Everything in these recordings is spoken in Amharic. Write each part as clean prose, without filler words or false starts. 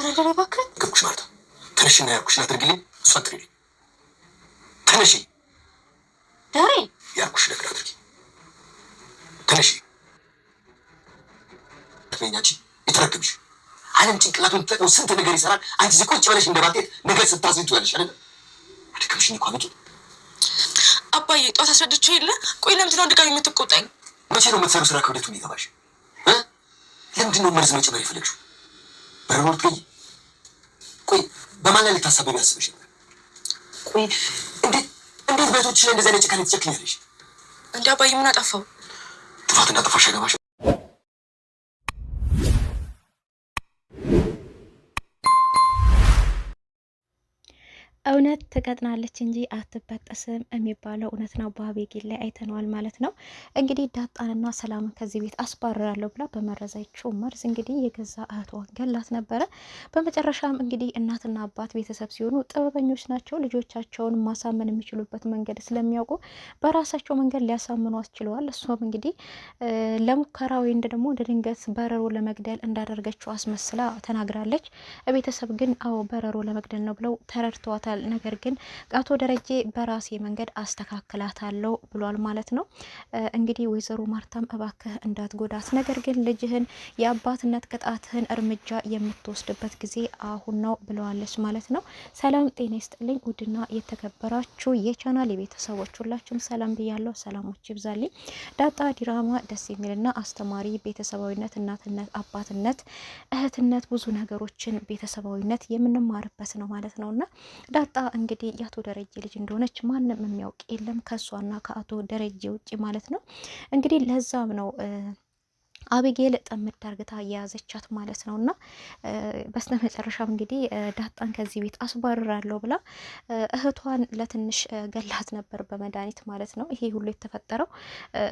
ረደረ እባክህ ግብኩሽ ማለት ተነሽና ያልኩሽን አድርጊልኝ። እሷ አትሪልኝ። ተነሺ ዳሬ ያልኩሽ ነገር አድርጊ። ተነሺ ተኛቺ የተረከብሽ ዓለም ጭንቅላቱን ተጠቅሞ ስንት ነገር ይሰራል። አንቺ እዚህ ቁጭ ብለሽ እንደባጤት ነገር ስታስቢ ትውያለሽ አይደል? አደከምሽኝ እኮ አብቂ። አባዬ ጧት አስረድቼው የለ። ቆይ ለምንድን ነው ድጋሚ የምትቆጣኝ? መቼ ነው የምትሰሩ ስራ ክብደቱ የሚገባሽ? ለምንድን ነው መርዝ መጨመር የፈለግሽው? በረሮት ገይ ቆይ በማን ላይ ልታሳበቢ ያስብሽ ነበር? ቆይ እንዴት በቶችሽ ላይ እንደዚህ አይነት ጭካኔ ትጨክኛለሽ? እንደ አባዬ ምን አጠፋው? ጥፋት እንዳጠፋሽ አይገባሽ? እውነት ትቀጥናለች እንጂ አትበጠስም የሚባለው እውነት ነው። በአቤጌል ላይ አይተነዋል ማለት ነው። እንግዲህ ዳጣንና ሰላምን ከዚህ ቤት አስባርራለሁ ብላ በመረዛቸው መርዝ እንግዲህ የገዛ እህቷን ገላት ነበረ። በመጨረሻም እንግዲህ እናትና አባት ቤተሰብ ሲሆኑ ጥበበኞች ናቸው። ልጆቻቸውን ማሳመን የሚችሉበት መንገድ ስለሚያውቁ በራሳቸው መንገድ ሊያሳምኑ አስችለዋል። እሷም እንግዲህ ለሙከራ ወይ ደግሞ እንደ ድንገት በረሮ ለመግደል እንዳደረገችው አስመስላ ተናግራለች። ቤተሰብ ግን አዎ በረሮ ለመግደል ነው ብለው ተረድተዋታል። ነገር ግን አቶ ደረጀ በራሴ መንገድ አስተካክላታለሁ ብሏል ማለት ነው። እንግዲህ ወይዘሮ ማርታም እባክህ እንዳትጎዳት፣ ነገር ግን ልጅህን የአባትነት ቅጣትህን እርምጃ የምትወስድበት ጊዜ አሁን ነው ብለዋለች ማለት ነው። ሰላም ጤና ይስጥልኝ ውድና የተከበራችሁ የቻናል የቤተሰቦች ሁላችሁም ሰላም ብያለሁ። ሰላሞች ይብዛልኝ። ዳጣ ዲራማ ደስ የሚልና አስተማሪ ቤተሰባዊነት፣ እናትነት፣ አባትነት፣ እህትነት ብዙ ነገሮችን ቤተሰባዊነት የምንማርበት ነው ማለት ነውና ዳጣ እንግዲህ የአቶ ደረጀ ልጅ እንደሆነች ማንም የሚያውቅ የለም ከሷና ከአቶ ደረጀ ውጭ ማለት ነው። እንግዲህ ለዛም ነው አቤጌል ጥምድ አርግታ የያዘቻት ማለት ነው። እና በስተ መጨረሻም እንግዲህ ዳጣን ከዚህ ቤት አስባርራለሁ ብላ እህቷን ለትንሽ ገላት ነበር በመድኃኒት ማለት ነው። ይሄ ሁሉ የተፈጠረው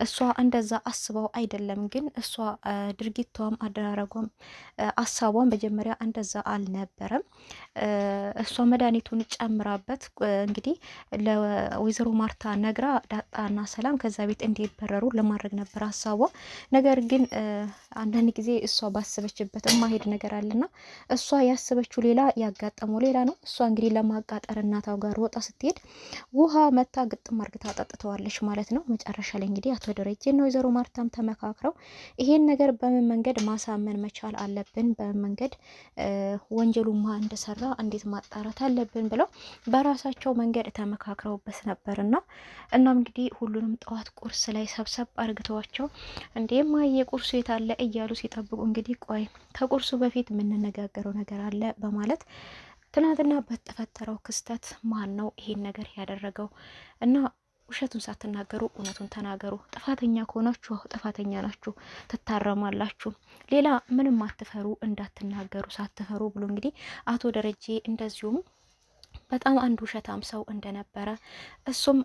እሷ እንደዛ አስበው አይደለም፣ ግን እሷ ድርጊቷም አደራረጓም አሳቧም መጀመሪያ እንደዛ አልነበረም። እሷ መድኃኒቱን ጨምራበት እንግዲህ ለወይዘሮ ማርታ ነግራ ዳጣና ሰላም ከዛ ቤት እንዲበረሩ ለማድረግ ነበር ሀሳቧ። ነገር ግን አንዳንድ ጊዜ እሷ ባሰበችበት ማሄድ ነገር አለና እሷ ያሰበችው ሌላ ያጋጠመው ሌላ ነው። እሷ እንግዲህ ለማቃጠር እናታው ጋር ወጣ ስትሄድ ውሃ መታ ግጥም አርግታ ጠጥተዋለች ማለት ነው። መጨረሻ ላይ እንግዲህ አቶ ደረጀና ወይዘሮ ማርታም ተመካክረው ይሄን ነገር በምን መንገድ ማሳመን መቻል አለብን፣ በምን መንገድ ወንጀሉማ እንደሰራ እንዴት ማጣራት አለብን ብለው በራሳቸው መንገድ ተመካክረውበት ነበርና እናም እንግዲህ ሁሉንም ጠዋት ቁርስ ላይ ሰብሰብ አርግተዋቸው እንዴማ የቁርሱ የታለ እያሉ ሲጠብቁ እንግዲህ ቆይ ከቁርሱ በፊት የምንነጋገረው ነገር አለ በማለት ትናንትና በተፈጠረው ክስተት ማን ነው ይሄን ነገር ያደረገው እና ውሸቱን ሳትናገሩ እውነቱን ተናገሩ፣ ጥፋተኛ ከሆናችሁ ጥፋተኛ ናችሁ፣ ትታረማላችሁ፣ ሌላ ምንም አትፈሩ፣ እንዳትናገሩ ሳትፈሩ ብሎ እንግዲህ አቶ ደረጀ እንደዚሁም በጣም አንድ ውሸታም ሰው እንደነበረ እሱም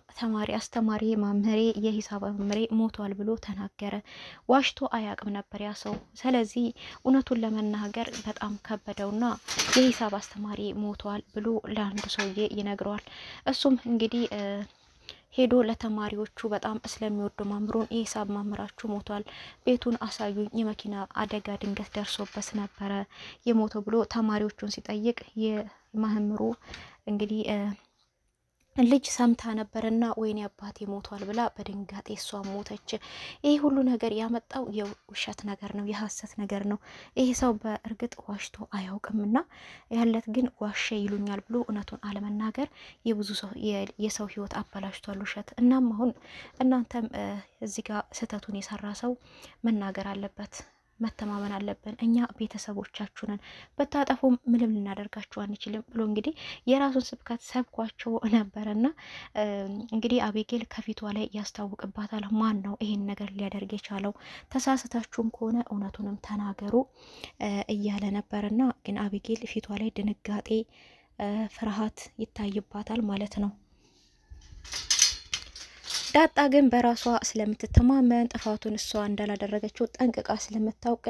አስተማሪ መምህሬ የሂሳብ መምህሬ ሞቷል ብሎ ተናገረ። ዋሽቶ አያቅም ነበር ያ ሰው። ስለዚህ እውነቱን ለመናገር በጣም ከበደውና የሂሳብ አስተማሪ ሞቷል ብሎ ለአንዱ ሰውዬ ይነግረዋል። እሱም እንግዲህ ሄዶ ለተማሪዎቹ በጣም ስለሚወዱ መምህሩን የሂሳብ መምህራችሁ ሞቷል፣ ቤቱን አሳዩኝ፣ የመኪና አደጋ ድንገት ደርሶበት ነበረ የሞተው ብሎ ተማሪዎቹን ሲጠይቅ የመምህሩ እንግዲህ ልጅ ሰምታ ነበርና ወይኔ አባቴ ሞቷል ብላ በድንጋጤ እሷ ሞተች። ይሄ ሁሉ ነገር ያመጣው የውሸት ነገር ነው፣ የሐሰት ነገር ነው። ይሄ ሰው በእርግጥ ዋሽቶ አያውቅምና ያለት ግን ዋሸ ይሉኛል ብሎ እውነቱን አለመናገር የብዙ ሰው የሰው ሕይወት አበላሽቷል ውሸት። እናም አሁን እናንተም እዚህ ጋር ስህተቱን የሰራ ሰው መናገር አለበት፣ መተማመን አለብን። እኛ ቤተሰቦቻችሁንን በታጠፉም ምንም ልናደርጋችሁ አንችልም ብሎ እንግዲህ የራሱን ስብከት ሰብኳቸው ነበረና እንግዲህ አቤጌል ከፊቷ ላይ ያስታውቅባታል። ማን ነው ይሄን ነገር ሊያደርግ የቻለው? ተሳስታችሁም ከሆነ እውነቱንም ተናገሩ እያለ ነበርና ግን አቤጌል ፊቷ ላይ ድንጋጤ፣ ፍርሃት ይታይባታል ማለት ነው። ዳጣ ግን በራሷ ስለምትተማመን ጥፋቱን እሷ እንዳላደረገችው ጠንቅቃ ስለምታውቅ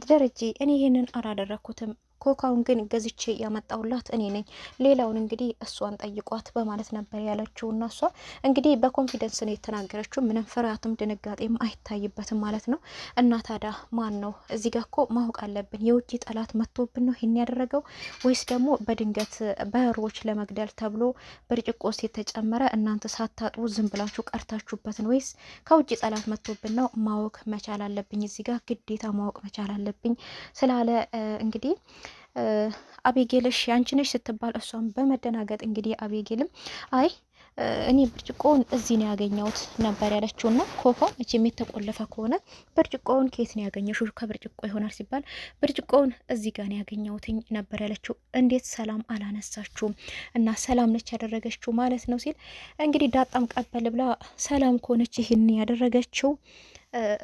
ደረጀ እኔ ይሄንን አላደረኩትም ኮካውን ግን ገዝቼ ያመጣውላት እኔ ነኝ። ሌላውን እንግዲህ እሷን ጠይቋት በማለት ነበር ያለችው። እና እሷ እንግዲህ በኮንፊደንስ ነው የተናገረችው። ምንም ፍርሃትም ድንጋጤም አይታይበትም ማለት ነው። እና ታዲያ ማን ነው እዚህ ጋር? እኮ ማወቅ አለብን። የውጭ ጠላት መጥቶብን ነው ይሄን ያደረገው ወይስ ደግሞ በድንገት በሮች ለመግደል ተብሎ ብርጭቆስ የተጨመረ እናንተ ሳታጥቡ ዝም ብላችሁ ቀርታችሁበትን ወይስ ከውጭ ጠላት መጥቶብን ነው? ማወቅ መቻል አለብኝ። እዚህ ጋር ግዴታ ማወቅ መቻል አለብኝ ስላለ እንግዲህ አቤጌልሽ ያንቺ ነሽ ስትባል እሷም በመደናገጥ እንግዲህ አቤጌልም አይ እኔ ብርጭቆውን እዚህ ነው ያገኘሁት ነበር ያለችውና ኮካ መቼም የተቆለፈ ከሆነ ብርጭቆውን ከየት ነው ያገኘሽው? ከብርጭቆ ይሆናል ሲባል ብርጭቆውን እዚህ ጋር ነው ያገኘሁትኝ ነበር ያለችው። እንዴት ሰላም አላነሳችሁም? እና ሰላም ነች ያደረገችው ማለት ነው ሲል እንግዲህ ዳጣም ቀበል ብላ ሰላም ከሆነች ይህን ያደረገችው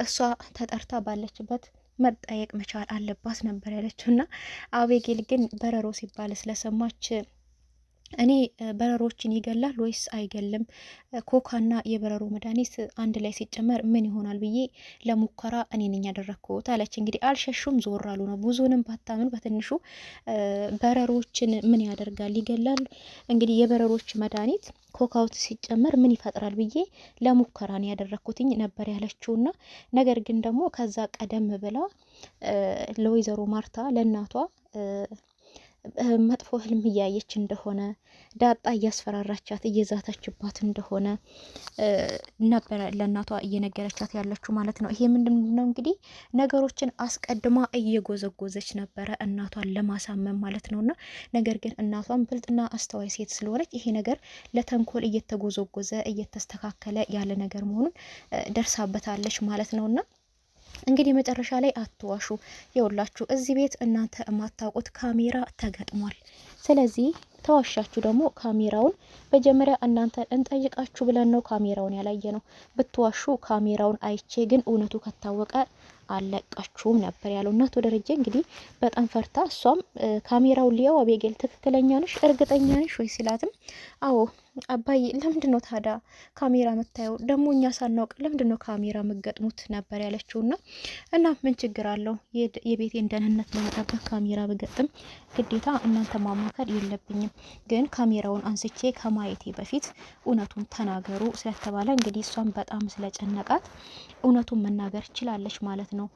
እሷ ተጠርታ ባለችበት መጠየቅ መቻል አለባት ነበር ያለችው። እና አቤጌል ግን በረሮ ሲባል ስለሰማች እኔ በረሮችን ይገላል ወይስ አይገልም? ኮካና የበረሮ መድኃኒት አንድ ላይ ሲጨመር ምን ይሆናል ብዬ ለሙከራ እኔ ነኝ ያደረግኩት አለች። እንግዲህ አልሸሹም፣ ዞር አሉ ነው። ብዙንም ባታምን በትንሹ በረሮችን ምን ያደርጋል? ይገላል። እንግዲህ የበረሮች መድኃኒት ኮካውት ሲጨመር ምን ይፈጥራል ብዬ ለሙከራ ነው ያደረግኩትኝ ነበር ያለችውና ነገር ግን ደግሞ ከዛ ቀደም ብላ ለወይዘሮ ማርታ ለእናቷ መጥፎ ህልም እያየች እንደሆነ ዳጣ እያስፈራራቻት እየዛተችባት እንደሆነ ነበረ ለእናቷ እየነገረቻት ያለችው ማለት ነው። ይሄ ምንድን ነው እንግዲህ ነገሮችን አስቀድማ እየጎዘጎዘች ነበረ እናቷን ለማሳመን ማለት ነውና ነገር ግን እናቷን ብልጥና አስተዋይ ሴት ስለሆነች ይሄ ነገር ለተንኮል እየተጎዘጎዘ እየተስተካከለ ያለ ነገር መሆኑን ደርሳበታለች ማለት ነውና እንግዲህ መጨረሻ ላይ አትዋሹ፣ ይኸውላችሁ እዚህ ቤት እናንተ የማታውቁት ካሜራ ተገጥሟል። ስለዚህ ተዋሻችሁ ደግሞ ካሜራውን መጀመሪያ እናንተ እንጠይቃችሁ ብለን ነው ካሜራውን ያላየ ነው። ብትዋሹ ካሜራውን አይቼ ግን እውነቱ ከታወቀ አለቃችሁም ነበር ያለው። እናቱ ደረጀ እንግዲህ በጣም ፈርታ እሷም ካሜራውን ሊያው አቤጌል ትክክለኛ ነሽ እርግጠኛ ነሽ ወይ ሲላትም አዎ አባዬ ለምንድን ነው ታዲያ ካሜራ የምታየው? ደግሞ እኛ ሳናውቅ ለምንድን ነው ካሜራ የምገጥሙት ነበር ያለችውና እና ምን ችግር አለው የቤቴን ደህንነት ለመጠበቅ ካሜራ ብገጥም ግዴታ እናንተ ማማከር የለብኝም፣ ግን ካሜራውን አንስቼ ከማየቴ በፊት እውነቱን ተናገሩ ስለተባለ እንግዲህ እሷን በጣም ስለጨነቃት እውነቱን መናገር ችላለች ማለት ነው።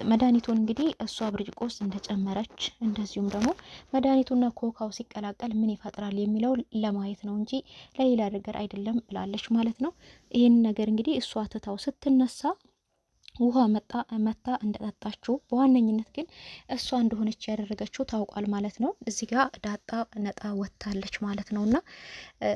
መድኃኒቱን እንግዲህ እሷ ብርጭቆ ውስጥ እንደጨመረች እንደዚሁም ደግሞ መድኃኒቱና ኮካው ሲቀላቀል ምን ይፈጥራል የሚለው ለማየት ነው እንጂ ለሌላ ነገር አይደለም ብላለች ማለት ነው። ይህን ነገር እንግዲህ እሷ ትታው ስትነሳ ውሃ መታ እንደጠጣችው በዋነኝነት ግን እሷ እንደሆነች ያደረገችው ታውቋል ማለት ነው። እዚህ ጋር ዳጣ ነጣ ወጥታለች ማለት ነው። እና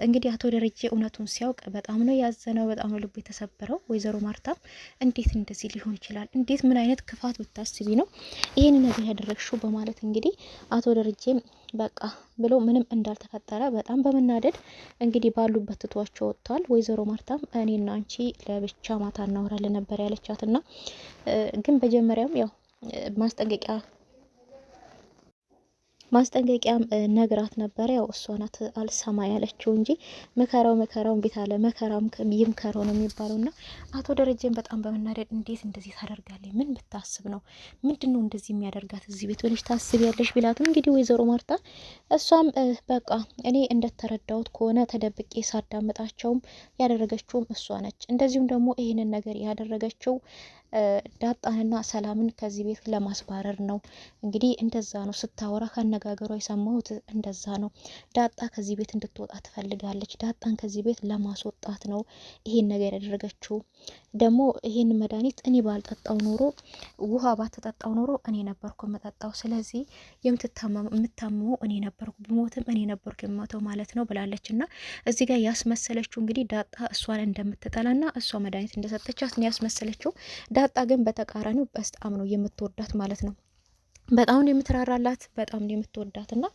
እንግዲህ አቶ ደረጀ እውነቱን ሲያውቅ በጣም ነው ያዘነው፣ በጣም ነው ልቡ የተሰበረው። ወይዘሮ ማርታም እንዴት እንደዚህ ሊሆን ይችላል? እንዴት ምን አይነት ክፋት ብታስቢ ነው ይህን ነገር ያደረግሽው? በማለት እንግዲህ አቶ ደረጀም በቃ ብሎ ምንም እንዳልተፈጠረ በጣም በመናደድ እንግዲህ ባሉበት ትቷቸው ወጥቷል። ወይዘሮ ማርታም እኔና አንቺ ለብቻ ማታ እናወራለን ነበር ያለቻትና ግን በመጀመሪያም ያው ማስጠንቀቂያም ነግራት ነበር። ያው እሷ ናት አልሰማ ያለችው እንጂ መከራውን ቤት አለ መከራም ይምከረው ነው የሚባለውና አቶ ደረጀን በጣም በመናደድ እንዴት እንደዚህ ታደርጋለች? ምን ብታስብ ነው? ምንድነው እንደዚህ የሚያደርጋት እዚህ ቤት ብለሽ ታስቢያለሽ? ቢላትም እንግዲህ ወይዘሮ ማርታ እሷም በቃ እኔ እንደተረዳሁት ከሆነ ተደብቄ ሳዳምጣቸውም ያደረገችውም እሷ ነች። እንደዚሁም ደግሞ ይህንን ነገር ያደረገችው ዳጣንና ሰላምን ከዚህ ቤት ለማስባረር ነው። እንግዲህ እንደዛ ነው ስታወራ ካነጋገሯ የሰማሁት እንደዛ ነው። ዳጣ ከዚህ ቤት እንድትወጣ ትፈልጋለች። ዳጣን ከዚህ ቤት ለማስወጣት ነው ይሄን ነገር ያደረገችው። ደግሞ ይሄን መድኃኒት እኔ ባልጠጣው ኖሮ ውሃ ባትጠጣው ኖሮ እኔ ነበርኩ የምጠጣው። ስለዚህ የምታመመው እኔ ነበርኩ፣ ብሞትም እኔ ነበርኩ የምሞተው ማለት ነው ብላለች። እና እዚህ ጋር ያስመሰለችው እንግዲህ ዳጣ እሷን እንደምትጠላና እሷ መድኃኒት እንደሰጠቻት ነው ያስመሰለችው። ዳጣ ግን በተቃራኒው በጣም ነው የምትወዳት ማለት ነው። በጣም ነው የምትራራላት፣ በጣም ነው የምትወዳት። እና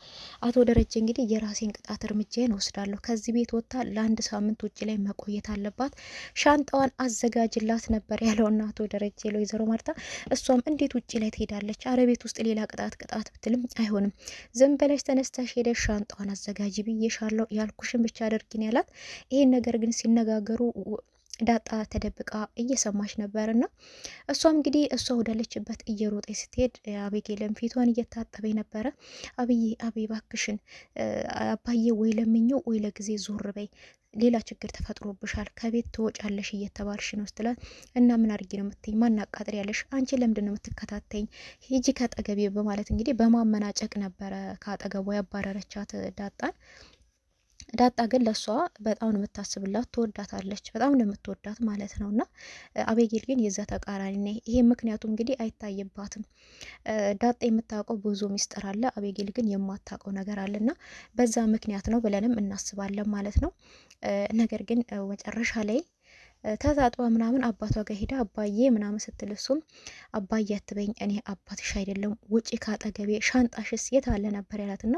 አቶ ደረጀ እንግዲህ የራሴን ቅጣት እርምጃዬን ወስዳለሁ፣ ከዚህ ቤት ወጥታ ለአንድ ሳምንት ውጭ ላይ መቆየት አለባት፣ ሻንጣዋን አዘጋጅላት ነበር ያለውና አቶ ደረጀ ለወይዘሮ ማርታ እሷም እንዴት ውጭ ላይ ትሄዳለች? አረ ቤት ውስጥ ሌላ ቅጣት ብትልም አይሆንም፣ ዝም በለሽ ተነስተሽ ሄደሽ ሻንጣዋን አዘጋጅ ብዬሻለሁ፣ ያልኩሽን ብቻ አድርጊን ያላት። ይሄን ነገር ግን ሲነጋገሩ ዳጣ ተደብቃ እየሰማች ነበርና እሷም እንግዲህ እሷ ወዳለችበት እየሮጠች ስትሄድ አቤጌልም ፊቷን እየታጠበኝ ነበረ። አብይ ባክሽን አባዬ ወይ ለምኘው ወይ ለጊዜ ዞር በይ ሌላ ችግር ተፈጥሮብሻል ከቤት ትወጫለሽ እየተባልሽ ነው ስትላት፣ እና ምን አድርጊ ነው የምትይኝ? ማን አቃጥሪ ያለሽ? አንቺ ለምንድን ነው የምትከታተኝ? ሂጂ ከአጠገቤ በማለት እንግዲህ በማመናጨቅ ነበረ ከአጠገቧ ያባረረቻት ዳጣን። ዳጣ ግን ለእሷ በጣም ነው የምታስብላት፣ ትወዳታለች፣ በጣም ነው የምትወዳት ማለት ነው። እና አቤጌል ግን የዛ ተቃራኒ ነ። ይሄ ምክንያቱ እንግዲህ አይታይባትም። ዳጣ የምታውቀው ብዙ ሚስጥር አለ፣ አቤጌል ግን የማታውቀው ነገር አለ እና በዛ ምክንያት ነው ብለንም እናስባለን ማለት ነው። ነገር ግን መጨረሻ ላይ ተታጥባ ምናምን አባቷ ጋር ሄዳ አባዬ ምናምን ስትል እሱም አባዬ አትበኝ እኔ አባትሽ አይደለም ውጪ ካጠገቤ ሻንጣሽስ የት አለ ነበር ያላትና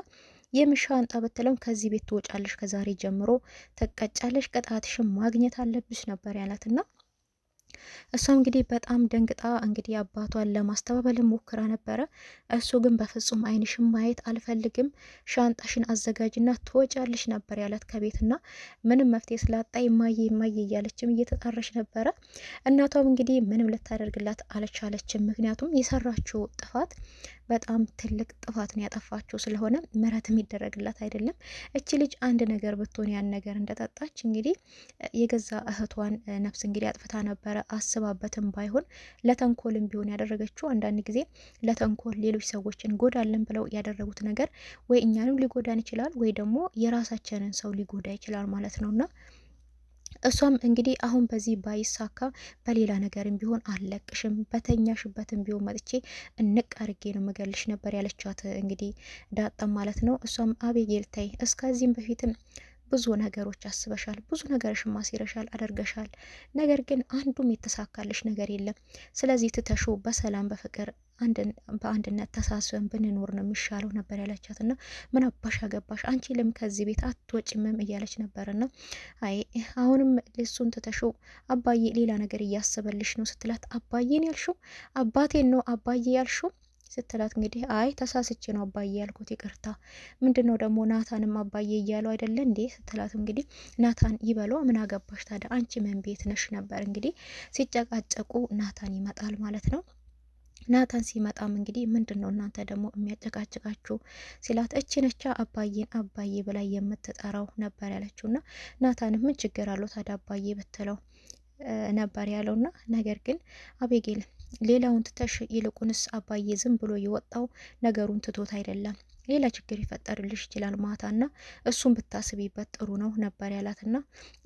የምሻንጣ ብትለው ከዚህ ቤት ትወጫለሽ፣ ከዛሬ ጀምሮ ተቀጫለሽ፣ ቅጣትሽን ማግኘት አለብሽ ነበር ያላትና እሷም እንግዲህ በጣም ደንግጣ እንግዲህ አባቷን ለማስተባበል ሞክራ ነበረ። እሱ ግን በፍጹም ዓይንሽን ማየት አልፈልግም፣ ሻንጣሽን አዘጋጅና ትወጫለሽ ነበር ያላት ከቤትና ምንም መፍትሄ ስላጣ ይማዬ ይማዬ እያለችም እየተጣራች ነበረ። እናቷም እንግዲህ ምንም ልታደርግላት አልቻለችም። ምክንያቱም የሰራችው ጥፋት በጣም ትልቅ ጥፋት ነው ያጠፋችው፣ ስለሆነ ምህረት የሚደረግላት አይደለም። እቺ ልጅ አንድ ነገር ብትሆን ያን ነገር እንደጠጣች እንግዲህ የገዛ እህቷን ነፍስ እንግዲህ አጥፍታ ነበረ። አስባበትም ባይሆን ለተንኮልም ቢሆን ያደረገችው አንዳንድ ጊዜ ለተንኮል ሌሎች ሰዎችን ጎዳለን ብለው ያደረጉት ነገር ወይ እኛንም ሊጎዳን ይችላል ወይ ደግሞ የራሳችንን ሰው ሊጎዳ ይችላል ማለት ነውና እሷም እንግዲህ አሁን በዚህ ባይሳካ በሌላ ነገርም ቢሆን አለቅሽም፣ በተኛሽበትም ቢሆን መጥቼ እንቅ አርጌ ነው መገልሽ ነበር ያለቻት እንግዲህ ዳጣም ማለት ነው። እሷም አቤጌል ተይ፣ እስከዚህም በፊትም ብዙ ነገሮች አስበሻል፣ ብዙ ነገርሽ ማሲረሻል፣ አደርገሻል። ነገር ግን አንዱም የተሳካልሽ ነገር የለም። ስለዚህ ትተሹ በሰላም በፍቅር በአንድነት ተሳስበን ብንኖር ነው የሚሻለው ነበር ያለቻት። ና ምን አባሽ አገባሽ አንቺ ለም ከዚህ ቤት አትወጭምም እያለች ነበርና አይ አሁንም ልሱን ትተሽው አባዬ ሌላ ነገር እያሰበልሽ ነው ስትላት፣ አባዬን ያልሽው አባቴን ነው አባዬ ያልሽው ስትላት እንግዲህ አይ ተሳስቼ ነው አባዬ ያልኩት ይቅርታ። ምንድነው ደግሞ ናታንም አባዬ እያሉ አይደለ እንዴ ስትላት እንግዲህ ናታን ይበሏ ምን አገባሽ ታዲያ አንቺ ምን ቤት ነሽ ነበር እንግዲህ ሲጨቃጨቁ ናታን ይመጣል ማለት ነው። ናታን ሲመጣም እንግዲህ ምንድን ነው እናንተ ደግሞ የሚያጨቃጭቃችሁ ሲላት፣ እቺ ነቻ አባዬን አባዬ ብላ የምትጠራው ነበር ያለችውና ናታን ምን ችግር አለው ታዲያ አባዬ ብትለው ነበር ያለውና ነገር ግን አቤጌል ሌላውን ትተሽ ይልቁንስ አባዬ ዝም ብሎ የወጣው ነገሩን ትቶት አይደለም ሌላ ችግር ይፈጠርልሽ ይችላል ማታና እሱን ብታስቢበት ጥሩ ነው ነበር ያላትና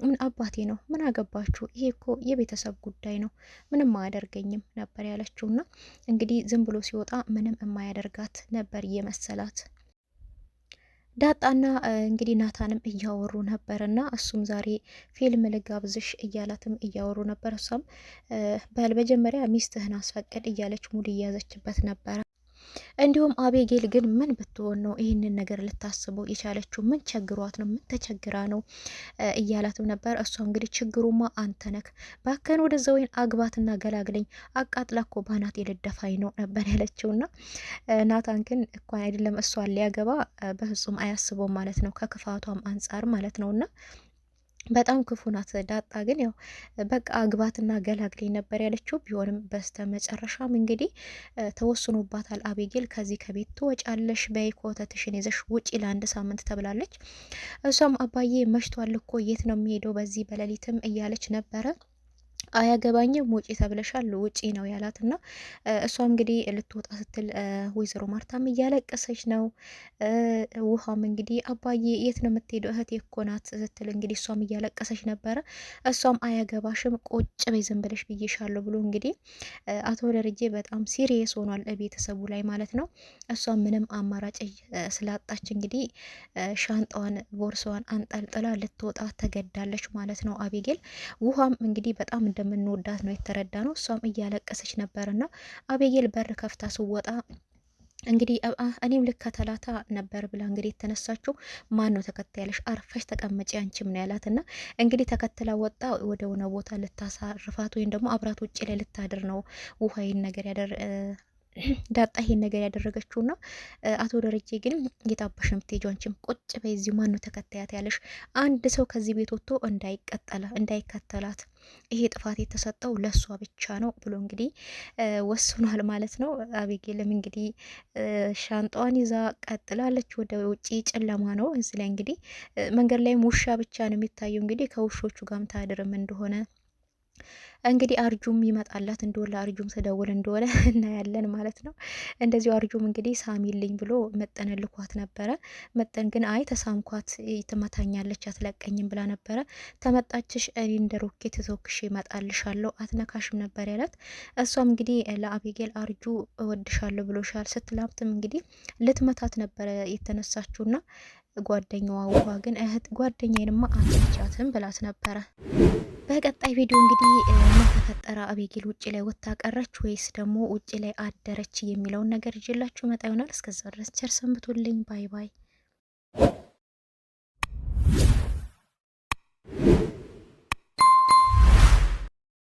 ምን አባቴ ነው ምን አገባችሁ ይሄ እኮ የቤተሰብ ጉዳይ ነው ምንም አያደርገኝም ነበር ያለችውና እንግዲህ ዝም ብሎ ሲወጣ ምንም የማያደርጋት ነበር የመሰላት። ዳጣና እንግዲህ ናታንም እያወሩ ነበርና እሱም ዛሬ ፊልም ልጋብዝሽ እያላትም እያወሩ ነበር። እሷም በመጀመሪያ ሚስትህን አስፈቅድ እያለች ሙድ እያያዘችበት ነበረ። እንዲሁም አቤጌል ግን ምን ብትሆን ነው ይህንን ነገር ልታስበው የቻለችው? ምን ቸግሯት ነው? ምን ተቸግራ ነው እያላትም ነበር። እሷ እንግዲህ ችግሩማ አንተ ነክ ባከን ወደዛ ወይን አግባትና ገላግለኝ አቃጥላኮ ባናት የልደፋኝ ነው ነበር ያለችውና ናታን ግን እንኳን አይደለም እሷን ሊያገባ በፍጹም አያስበው ማለት ነው ከክፋቷም አንጻር ማለት ነውና በጣም ክፉ ናት ዳጣ። ግን ያው በቃ አግባትና ገላግሌ ነበር ያለችው። ቢሆንም በስተ መጨረሻም እንግዲህ ተወስኖባታል። አቤጌል ከዚህ ከቤት ትወጫለሽ፣ በይ ኮተትሽን ይዘሽ ውጪ ለአንድ ሳምንት ተብላለች። እሷም አባዬ መሽቷል እኮ የት ነው የሚሄደው በዚህ በሌሊትም እያለች ነበረ። አያገባኝም ውጪ ተብለሻል ውጪ ነው ያላት እና እሷም እንግዲህ ልትወጣ ስትል ወይዘሮ ማርታም እያለቀሰች ነው። ውሃም እንግዲህ አባዬ የት ነው የምትሄደው እህቴ እኮ ናት ስትል እንግዲህ እሷም እያለቀሰች ነበረ። እሷም አያገባሽም ቁጭ በይ ዝም ብለሽ ብዬሻለሁ ብሎ እንግዲህ አቶ ደረጀ በጣም ሲሪየስ ሆኗል ቤተሰቡ ላይ ማለት ነው። እሷም ምንም አማራጭ ስላጣች እንግዲህ ሻንጣዋን ቦርሳዋን አንጠልጥላ ልትወጣ ተገዳለች ማለት ነው አቤጌል። ውሃም እንግዲህ በጣም እንደምንወዳት ነው የተረዳ ነው። እሷም እያለቀሰች ነበርና አቤጌል በር ከፍታ ስወጣ እንግዲህ እኔም ልከተላታ ነበር ብላ እንግዲህ የተነሳችው ማን ነው ተከታያለሽ አርፈሽ ተቀመጪ አንቺም ነው ያላትና እንግዲህ ተከትላ ወጣ ወደ ሆነ ቦታ ልታሳርፋት ወይም ደግሞ አብራት ውጭ ላይ ልታድር ነው ውሃይን ነገር ዳጣ ይሄን ነገር ያደረገችውና አቶ ደረጀ ግን የታባሽ የምትሄጂው አንቺም ቁጭ በይ እዚሁ ማነው ተከታያት ያለሽ? አንድ ሰው ከዚህ ቤት ወጥቶ እንዳይከተላት ይሄ ጥፋት የተሰጠው ለሷ ብቻ ነው ብሎ እንግዲህ ወስኗል ማለት ነው። አቤጌልም እንግዲህ ሻንጣዋን ይዛ ቀጥላለች ወደ ውጪ። ጨለማ ነው። እዚህ ላይ እንግዲህ መንገድ ላይ ውሻ ብቻ ነው የሚታየው። እንግዲህ ከውሾቹ ጋርም ታድርም እንደሆነ እንግዲህ አርጁም ይመጣላት እንደሆነ አርጁም ተደውል እንደሆነ እናያለን ማለት ነው። እንደዚሁ አርጁም እንግዲህ ሳሚልኝ ብሎ መጠን ልኳት ነበረ። መጠን ግን አይ ተሳምኳት ትመታኛለች አትለቀኝም ብላ ነበረ። ተመጣችሽ እኔ እንደ ሮኬት ተወክሽ እመጣልሻለሁ አትነካሽም ነበር ያላት። እሷም እንግዲህ ለአቤጌል አርጁ እወድሻለሁ ብሎሻል ስትላምትም እንግዲህ ልትመታት ነበረ የተነሳችውና ጓደኛዋ ውሃ ግን እህት ጓደኛዬንማ አትቻትም ብላት ነበረ። በቀጣይ ቪዲዮ እንግዲህ ምን ተፈጠረ? አቤጌል ውጭ ላይ ወጥታ ቀረች ወይስ ደግሞ ውጭ ላይ አደረች የሚለውን ነገር ይዤላችሁ መጣ ይሆናል። እስከዛ ድረስ ቸር ሰንብቱልኝ። ባይ ባይ።